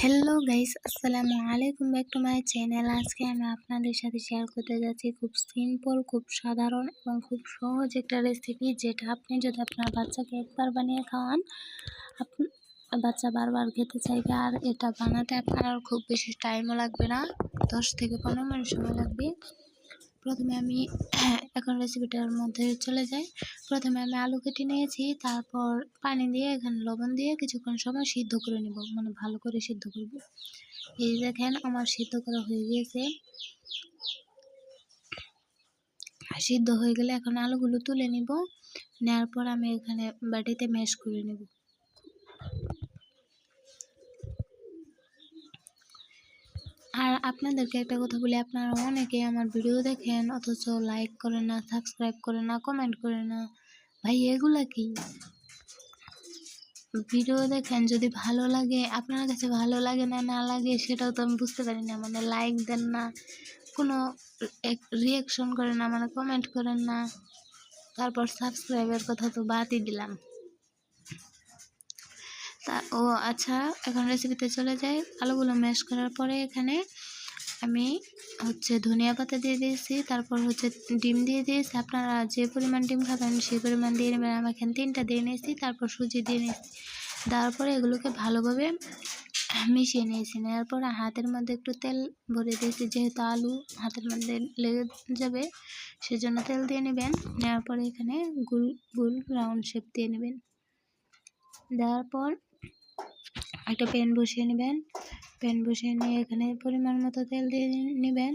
Hello guys, আসসালামু আলাইকুম, back to my channel. আজকে আমি আপনাদের সাথে শেয়ার করতে যাচ্ছি খুব সিম্পল, খুব সাধারণ এবং খুব সহজ একটা রেসিপি, যেটা আপনি যদি আপনার বাচ্চাকে একবার বানিয়ে খাওয়ান, বাচ্চা বারবার খেতে চাইবে। আর এটা বানাতে আপনার খুব বেশি টাইমও লাগবে না, 10 থেকে 15 মিনিট সময় লাগবে। প্রথমে আমি এখন রেসিপিটার মধ্যে চলে যাই। প্রথমে আমি আলু কেটে নিয়েছি, তারপর পানি দিয়ে এখানে লবণ দিয়ে কিছুক্ষণ সময় সিদ্ধ করে নেব, মানে ভালো করে সিদ্ধ করব। এই দেখেন আমার সিদ্ধ করা হয়ে গিয়েছে। সিদ্ধ হয়ে গেলে এখন আলুগুলো তুলে নিব। নেওয়ার পর আমি এখানে বাটিতে ম্যাশ করে নেব। আর আপনাদেরকে একটা কথা বলি, আপনারা অনেকে আমার ভিডিও দেখেন অথচ লাইক করেন না, সাবস্ক্রাইব করেন না, কমেন্ট করেন না। ভাই এগুলা কি? ভিডিও দেখেন, যদি ভালো লাগে, আপনার কাছে ভালো লাগে না না লাগে সেটাও তো আমি বুঝতে পারি না। মানে লাইক দেন না, কোনো রিয়াকশন করেন না, মানে কমেন্ট করেন না, তারপর সাবস্ক্রাইবের কথা তো বাদই দিলাম। আচ্ছা, এখন রেসিপিতে চলে যাই। আলুগুলো ম্যাশ করার পরে এখানে আমি ধনিয়া পাতা দিয়ে দিয়েছি, তারপর ডিম দিয়ে দিয়েছি। আপনারা যে পরিমাণ ডিম খাবেন সেই পরিমাণ দিয়ে নেবেন। আমি এখানে 3টা দিয়ে নিয়েছি, তারপর সুজি দিয়ে নিয়েছি। দেওয়ার পরে এগুলোকে ভালোভাবে মিশিয়ে নিয়েছি। নেওয়ার পরে হাতের মধ্যে একটু তেল ভরে দিয়েছি, যেহেতু আলু হাতের মধ্যে লেগে যাবে সেজন্য তেল দিয়ে নেবেন। নেওয়ার পরে এখানে গোল গোল রাউন্ড শেপ দিয়ে নেবেন। দেওয়ার পর একটা প্যান বসিয়ে নেবেন। প্যান বসিয়ে নিয়ে এখানে পরিমাণ মতো তেল দিয়ে নেবেন।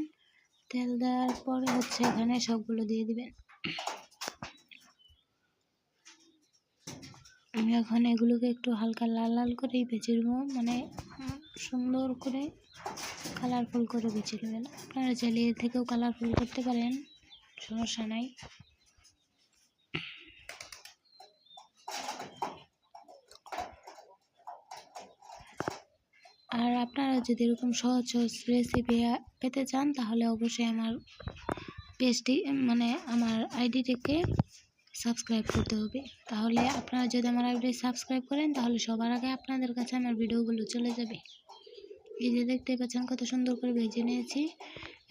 তেল দেওয়ার পরে এখানে সবগুলো দিয়ে দিবেন। আমি এখন এগুলোকে একটু হালকা লাল লাল করেই ভেজে নেব, মানে সুন্দর করে কালারফুল করে ভেজে নেবেন। আপনারা চাইলে এর থেকেও কালারফুল করতে পারেন, সমস্যা নাই। আর আপনারা যদি এরকম সহজ সহজ রেসিপি পেতে চান, তাহলে অবশ্যই আমার পেজটি, মানে আমার আইডিটিকে সাবস্ক্রাইব করতে হবে। তাহলে আপনারা যদি আমার আইডি সাবস্ক্রাইব করেন, তাহলে সবার আগে আপনাদের কাছে আমার ভিডিওগুলো চলে যাবে। এই যে দেখতে পাচ্ছেন কত সুন্দর করে ভেজে নিয়েছি।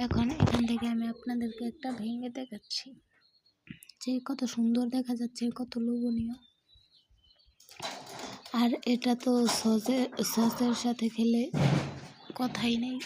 এখন এখান থেকে আমি আপনাদেরকে একটা ভেঙে দেখাচ্ছি যে কত সুন্দর দেখা যাচ্ছে, কত লোভনীয়। আর এটা তো সসের সাথে খেলে কথাই নেই।